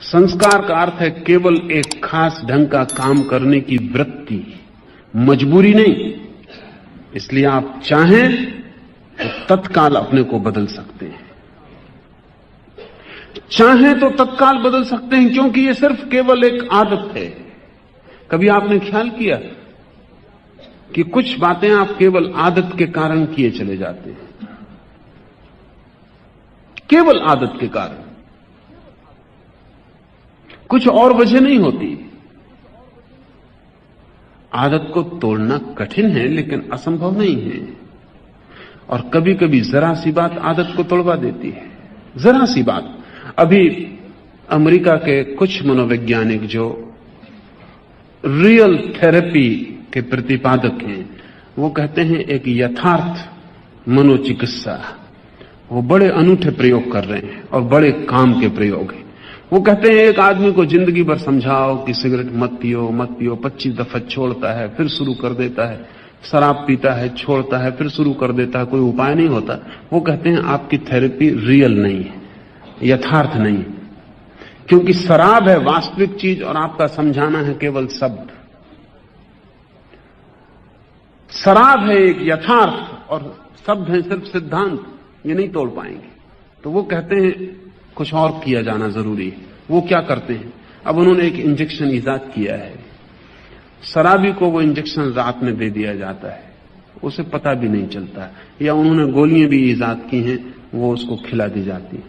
संस्कार का अर्थ है केवल एक खास ढंग का काम करने की वृत्ति, मजबूरी नहीं। इसलिए आप चाहें तो तत्काल अपने को बदल सकते हैं, चाहें तो तत्काल बदल सकते हैं, क्योंकि ये सिर्फ केवल एक आदत है। कभी आपने ख्याल किया कि कुछ बातें आप केवल आदत के कारण किए चले जाते हैं, केवल आदत के कारण, कुछ और वजह नहीं होती। आदत को तोड़ना कठिन है लेकिन असंभव नहीं है। और कभी कभी जरा सी बात आदत को तोड़वा देती है, जरा सी बात। अभी अमेरिका के कुछ मनोवैज्ञानिक जो रियल थेरेपी के प्रतिपादक हैं, वो कहते हैं एक यथार्थ मनोचिकित्सा, वो बड़े अनूठे प्रयोग कर रहे हैं और बड़े काम के प्रयोग हैं। वो कहते हैं एक आदमी को जिंदगी भर समझाओ कि सिगरेट मत पियो मत पियो, 25 दफा छोड़ता है फिर शुरू कर देता है, शराब पीता है छोड़ता है फिर शुरू कर देता है, कोई उपाय नहीं होता। वो कहते हैं आपकी थेरेपी रियल नहीं है, यथार्थ नहीं है, क्योंकि शराब है वास्तविक चीज और आपका समझाना है केवल शब्द। शराब है एक यथार्थ और शब्द है सिर्फ सिद्धांत, ये नहीं तोड़ पाएंगे। तो वो कहते हैं कुछ और किया जाना जरूरी है। वो क्या करते हैं, अब उन्होंने एक इंजेक्शन इजाद किया है। शराबी को वो इंजेक्शन रात में दे दिया जाता है, उसे पता भी नहीं चलता, या उन्होंने गोलियां भी इजाद की हैं, वो उसको खिला दी जाती है।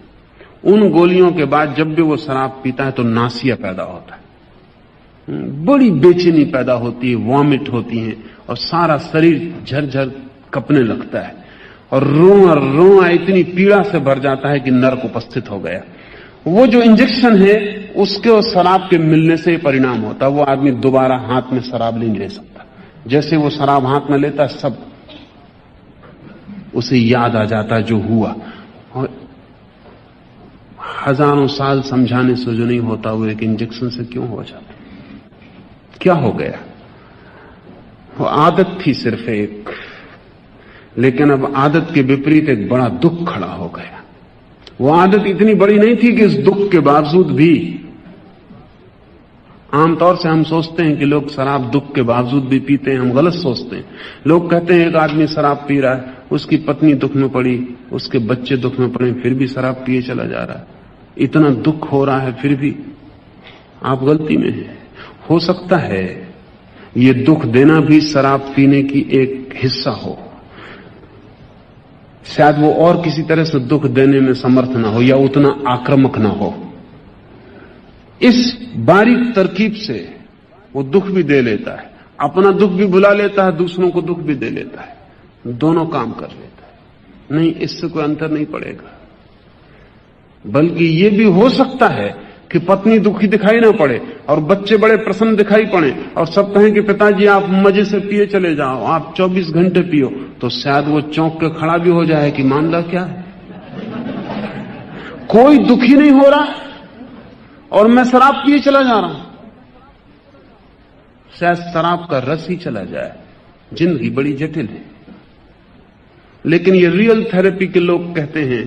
उन गोलियों के बाद जब भी वो शराब पीता है तो नासिया पैदा होता है, बड़ी बेचैनी पैदा होती है, वॉमिट होती है और सारा शरीर झरझर कपने लगता है और रोआ इतनी पीड़ा से भर जाता है कि नर्क उपस्थित हो गया। वो जो इंजेक्शन है उसके और शराब के मिलने से परिणाम होता है। वो आदमी दोबारा हाथ में शराब नहीं ले सकता। जैसे वो शराब हाथ में लेता है सब उसे याद आ जाता है जो हुआ, और हजारों साल समझाने से जो नहीं होता वो एक इंजेक्शन से क्यों हो जाता। क्या हो गया? वो आदत थी सिर्फ एक, लेकिन अब आदत के विपरीत एक बड़ा दुख खड़ा हो गया। वो आदत इतनी बड़ी नहीं थी कि इस दुख के बावजूद भी, आमतौर से हम सोचते हैं कि लोग शराब दुख के बावजूद भी पीते हैं, हम गलत सोचते हैं। लोग कहते हैं एक आदमी शराब पी रहा है, उसकी पत्नी दुख में पड़ी, उसके बच्चे दुख में पड़े, फिर भी शराब पिए चला जा रहा है, इतना दुख हो रहा है फिर भी। आप गलती में हैं। हो सकता है ये दुख देना भी शराब पीने की एक हिस्सा हो, शायद वो और किसी तरह से दुख देने में समर्थ ना हो या उतना आक्रामक ना हो। इस बारीक तरकीब से वो दुख भी दे लेता है, अपना दुख भी भुला लेता है, दूसरों को दुख भी दे लेता है, दोनों काम कर लेता है। नहीं, इससे कोई अंतर नहीं पड़ेगा। बल्कि ये भी हो सकता है कि पत्नी दुखी दिखाई ना पड़े और बच्चे बड़े प्रसन्न दिखाई पड़े और सब कहें कि पिताजी आप मजे से पिए चले जाओ, आप 24 घंटे पियो, तो शायद वो चौंक के खड़ा भी हो जाए कि मामला क्या है, कोई दुखी नहीं हो रहा और मैं शराब पिए चला जा रहा हूं। शायद शराब का रस ही चला जाए। जिंदगी बड़ी जटिल है। लेकिन ये रियल थेरेपी के लोग कहते हैं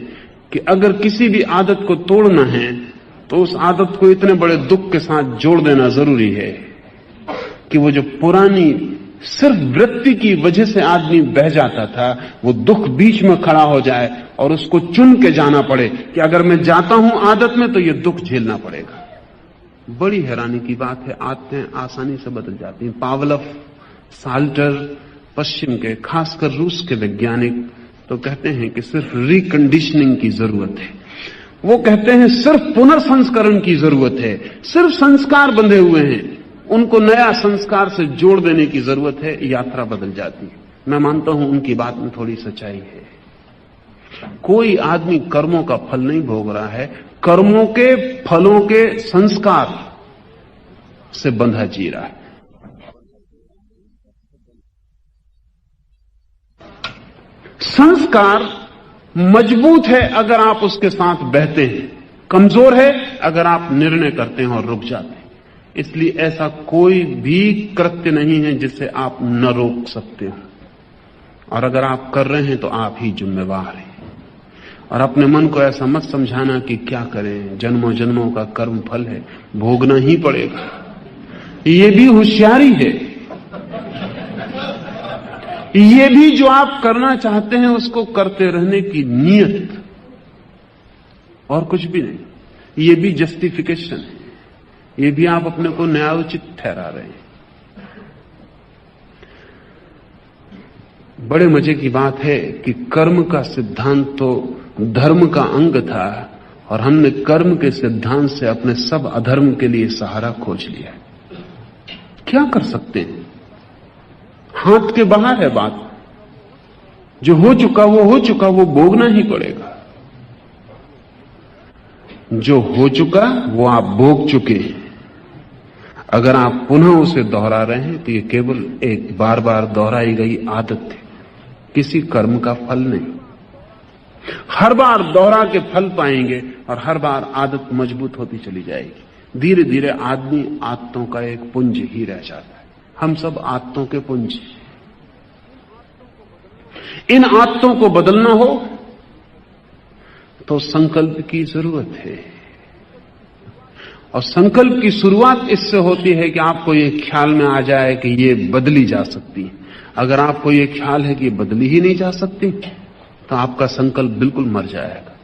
कि अगर किसी भी आदत को तोड़ना है तो उस आदत को इतने बड़े दुख के साथ जोड़ देना जरूरी है कि वो जो पुरानी सिर्फ वृत्ति की वजह से आदमी बह जाता था, वो दुख बीच में खड़ा हो जाए और उसको चुन के जाना पड़े कि अगर मैं जाता हूं आदत में तो ये दुख झेलना पड़ेगा। बड़ी हैरानी की बात है, आदतें आसानी से बदल जाती हैं। पावलोव, साल्टर, पश्चिम के खासकर रूस के वैज्ञानिक तो कहते हैं कि सिर्फ रिकंडीशनिंग की जरूरत है। वो कहते हैं सिर्फ पुनर्संस्करण की जरूरत है। सिर्फ संस्कार बंधे हुए हैं, उनको नया संस्कार से जोड़ देने की जरूरत है, यात्रा बदल जाती है। मैं मानता हूं उनकी बात में थोड़ी सच्चाई है। कोई आदमी कर्मों का फल नहीं भोग रहा है, कर्मों के फलों के संस्कार से बंधा जी रहा है। संस्कार मजबूत है अगर आप उसके साथ बहते हैं, कमजोर है अगर आप निर्णय करते हैं और रुक जाते हैं। इसलिए ऐसा कोई भी कृत्य नहीं है जिसे आप न रोक सकते हो, और अगर आप कर रहे हैं तो आप ही जिम्मेवार हैं। और अपने मन को ऐसा मत समझाना कि क्या करें, जन्मों जन्मों का कर्म फल है, भोगना ही पड़ेगा। ये भी होशियारी है। ये भी जो आप करना चाहते हैं उसको करते रहने की नीयत, और कुछ भी नहीं। ये भी जस्टिफिकेशन है, ये भी आप अपने को न्यायोचित ठहरा रहे हैं। बड़े मजे की बात है कि कर्म का सिद्धांत तो धर्म का अंग था, और हमने कर्म के सिद्धांत से अपने सब अधर्म के लिए सहारा खोज लिया। क्या कर सकते हैं? हाथ के बाहर है बात। जो हो चुका वो हो चुका, वो भोगना ही पड़ेगा। जो हो चुका वो आप भोग चुके हैं। अगर आप पुनः उसे दोहरा रहे हैं तो ये केवल एक बार बार दोहराई गई आदत है, किसी कर्म का फल नहीं। हर बार दोहरा के फल पाएंगे और हर बार आदत मजबूत होती चली जाएगी। धीरे धीरे आदमी आदतों का एक पुंज ही रह जाता है। हम सब आदतों के पुंज। इन आदतों को बदलना हो तो संकल्प की जरूरत है, और संकल्प की शुरुआत इससे होती है कि आपको ये ख्याल में आ जाए कि ये बदली जा सकती है। अगर आपको ये ख्याल है कि ये बदली ही नहीं जा सकती तो आपका संकल्प बिल्कुल मर जाएगा।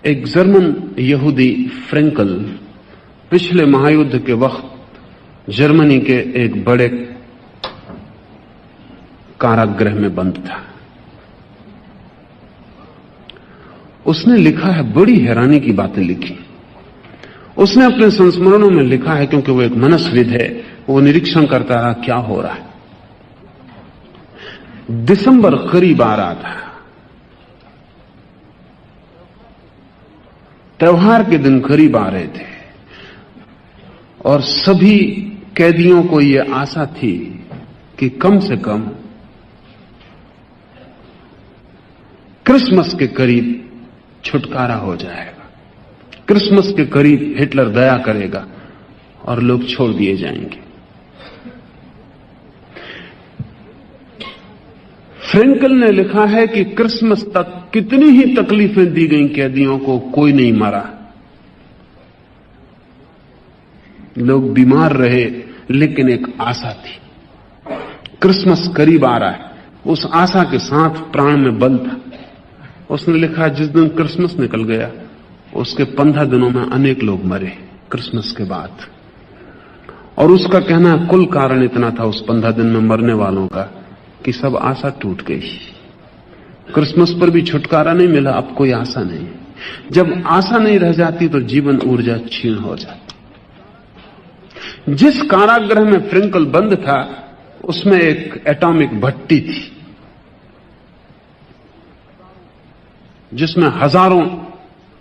एक जर्मन यहूदी फ्रेंकल पिछले महायुद्ध के वक्त जर्मनी के एक बड़े कारागृह में बंद था। उसने लिखा है, बड़ी हैरानी की बातें लिखी। उसने अपने संस्मरणों में लिखा है, क्योंकि वो एक मनस्विद है, वो निरीक्षण करता रहा क्या हो रहा है। दिसंबर करीब आ रहा था, त्योहार के दिन करीब आ रहे थे, और सभी कैदियों को यह आशा थी कि कम से कम क्रिसमस के करीब छुटकारा हो जाएगा, क्रिसमस के करीब हिटलर दया करेगा और लोग छोड़ दिए जाएंगे। फ्रेंकल ने लिखा है कि क्रिसमस तक कितनी ही तकलीफें दी गई कैदियों को, कोई नहीं मरा। लोग बीमार रहे, लेकिन एक आशा थी। क्रिसमस करीब आ रहा है, उस आशा के साथ प्राण में बल था। उसने लिखा, जिस दिन क्रिसमस निकल गया उसके 15 दिनों में अनेक लोग मरे क्रिसमस के बाद। और उसका कहना कुल कारण इतना था उस 15 दिन में मरने वालों का कि सब आशा टूट गई। क्रिसमस पर भी छुटकारा नहीं मिला, अब कोई आशा नहीं। जब आशा नहीं रह जाती तो जीवन ऊर्जा क्षीण हो जाती। जिस कारागृह में फ्रेंकल बंद था उसमें एक एटॉमिक भट्टी थी, जिसमें हजारों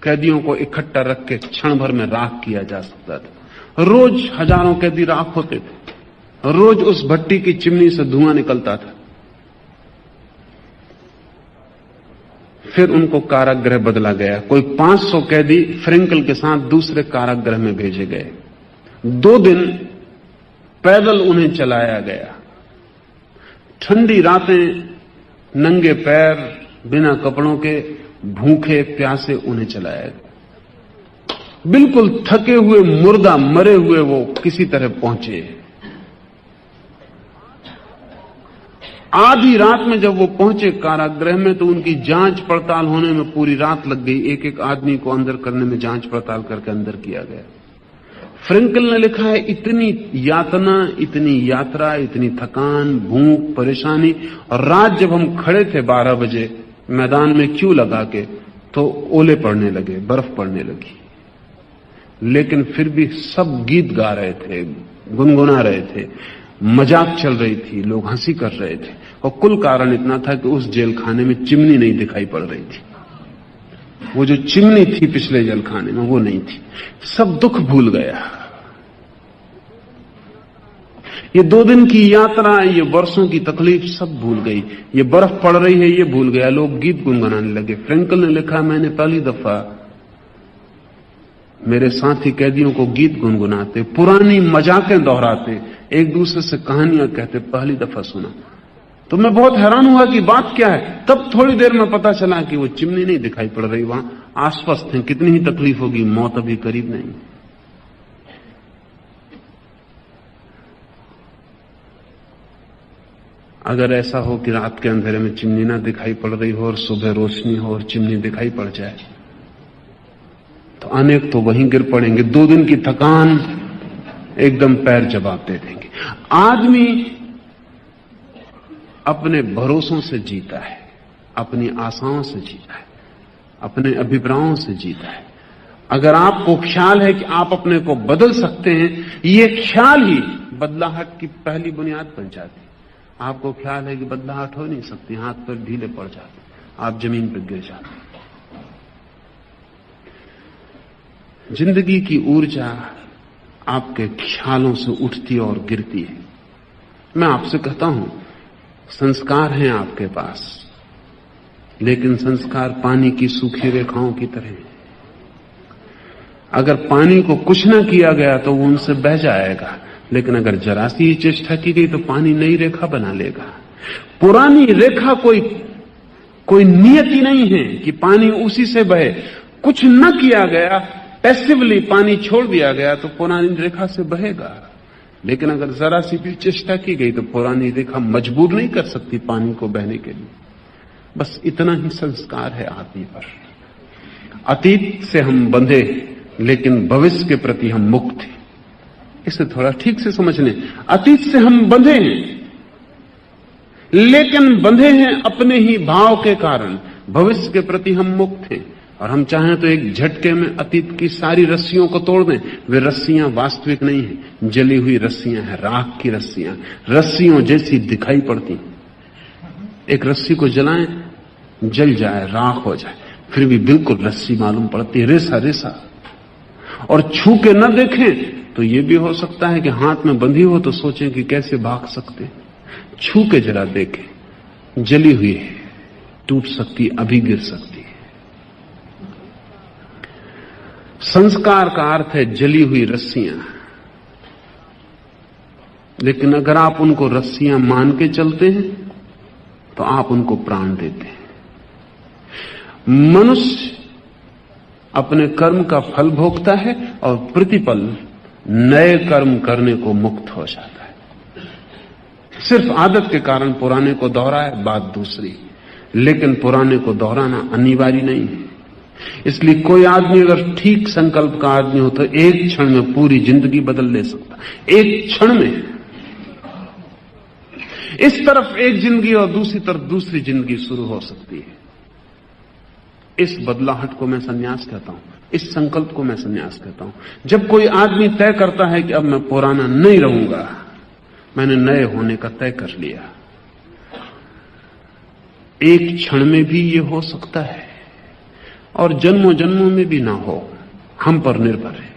कैदियों को इकट्ठा रख के क्षण भर में राख किया जा सकता था। रोज हजारों कैदी राख होते थे। रोज उस भट्टी की चिमनी से धुआं निकलता था। फिर उनको कारागृह बदला गया। कोई 500 कैदी फ्रेंकल के साथ दूसरे कारागृह में भेजे गए। 2 दिन पैदल उन्हें चलाया गया। ठंडी रातें, नंगे पैर, बिना कपड़ों के, भूखे प्यासे उन्हें चलाया गया। बिल्कुल थके हुए, मुर्दा, मरे हुए वो किसी तरह पहुंचे। आधी रात में जब वो पहुंचे कारागृह में तो उनकी जांच पड़ताल होने में पूरी रात लग गई। एक एक आदमी को अंदर करने में जांच पड़ताल करके अंदर किया गया। फ्रेंकल ने लिखा है, इतनी यातना, इतनी यात्रा, इतनी थकान, भूख, परेशानी, और रात जब हम खड़े थे 12 बजे मैदान में क्यों लगा के, तो ओले पड़ने लगे, बर्फ पड़ने लगी। लेकिन फिर भी सब गीत गा रहे थे, गुनगुना रहे थे, मजाक चल रही थी, लोग हंसी कर रहे थे। और कुल कारण इतना था कि उस जेल खाने में चिमनी नहीं दिखाई पड़ रही थी। वो जो चिमनी थी पिछले जेल खाने में वो नहीं थी। सब दुख भूल गया। ये 2 दिन की यात्रा, ये वर्षों की तकलीफ सब भूल गई। ये बर्फ पड़ रही है ये भूल गया। लोग गीत गुनगुनाने लगे। फ्रेंकल ने लिखा, मैंने पहली दफा मेरे साथी कैदियों को गीत गुनगुनाते, पुरानी मजाकें दोहराते, एक दूसरे से कहानियां कहते पहली दफा सुना। तो मैं बहुत हैरान हुआ कि बात क्या है। तब थोड़ी देर में पता चला कि वो चिमनी नहीं दिखाई पड़ रही, वहां आसपास थे। कितनी ही तकलीफ होगी, मौत अभी करीब नहीं। अगर ऐसा हो कि रात के अंधेरे में चिमनी ना दिखाई पड़ रही हो और सुबह रोशनी हो और चिमनी दिखाई पड़ जाए, तो अनेक तो वहीं गिर पड़ेंगे। 2 दिन की थकान एकदम पैर जवाब दे देंगे। आदमी अपने भरोसों से जीता है, अपनी आशाओं से जीता है, अपने अभिप्रायों से जीता है। अगर आपको ख्याल है कि आप अपने को बदल सकते हैं, ये ख्याल ही बदलाहट की पहली बुनियाद बन जाती है। आपको ख्याल है कि बदलाहट हो नहीं सकती, हाथ पर ढीले पड़ जाते, आप जमीन पर गिर जाते। जिंदगी की ऊर्जा आपके ख्यालों से उठती और गिरती है। मैं आपसे कहता हूं, संस्कार हैं आपके पास, लेकिन संस्कार पानी की सूखी रेखाओं की तरह हैं। अगर पानी को कुछ न किया गया तो वो उनसे बह जाएगा, लेकिन अगर जरा सी ही चेष्टा की गई तो पानी नई रेखा बना लेगा। पुरानी रेखा कोई नियति नहीं है कि पानी उसी से बहे। कुछ न किया गया, पैसिवली पानी छोड़ दिया गया तो पुरानी रेखा से बहेगा। लेकिन अगर जरा सी भी चेष्टा की गई तो पुरानी रेखा मजबूर नहीं कर सकती पानी को बहने के लिए। बस इतना ही संस्कार है आदमी पर। अतीत से हम बंधे, लेकिन भविष्य के प्रति हम मुक्त हैं। इसे थोड़ा ठीक से समझ लें। अतीत से हम बंधे हैं, लेकिन बंधे हैं अपने ही भाव के कारण। भविष्य के प्रति हम मुक्त हैं, और हम चाहें तो एक झटके में अतीत की सारी रस्सियों को तोड़ दें। वे रस्सियां वास्तविक नहीं हैं, जली हुई रस्सियां हैं, राख की रस्सियां, रस्सियों जैसी दिखाई पड़ती। एक रस्सी को जलाएं, जल जाए, राख हो जाए, फिर भी बिल्कुल रस्सी मालूम पड़ती है, रेसा रेसा। और छू के न देखें तो यह भी हो सकता है कि हाथ में बंधी हो तो सोचें कि कैसे भाग सकते। छू के जरा देखें, जली हुई है, टूट सकती, अभी गिर सकती है। संस्कार का अर्थ है जली हुई रस्सियां, लेकिन अगर आप उनको रस्सियां मान के चलते हैं तो आप उनको प्राण देते हैं। मनुष्य अपने कर्म का फल भोगता है और प्रतिपल नए कर्म करने को मुक्त हो जाता है। सिर्फ आदत के कारण पुराने को दोहराए, बात दूसरी, लेकिन पुराने को दोहराना अनिवार्य नहीं है। इसलिए कोई आदमी अगर ठीक संकल्प का आदमी हो तो एक क्षण में पूरी जिंदगी बदल ले सकता, एक क्षण में। इस तरफ एक जिंदगी और दूसरी तरफ दूसरी जिंदगी शुरू हो सकती है। इस बदलाहट को मैं संन्यास कहता हूं, इस संकल्प को मैं संन्यास कहता हूं। जब कोई आदमी तय करता है कि अब मैं पुराना नहीं रहूंगा, मैंने नए होने का तय कर लिया, एक क्षण में भी ये हो सकता है और जन्मों जन्मों में भी ना हो, हम पर निर्भर है।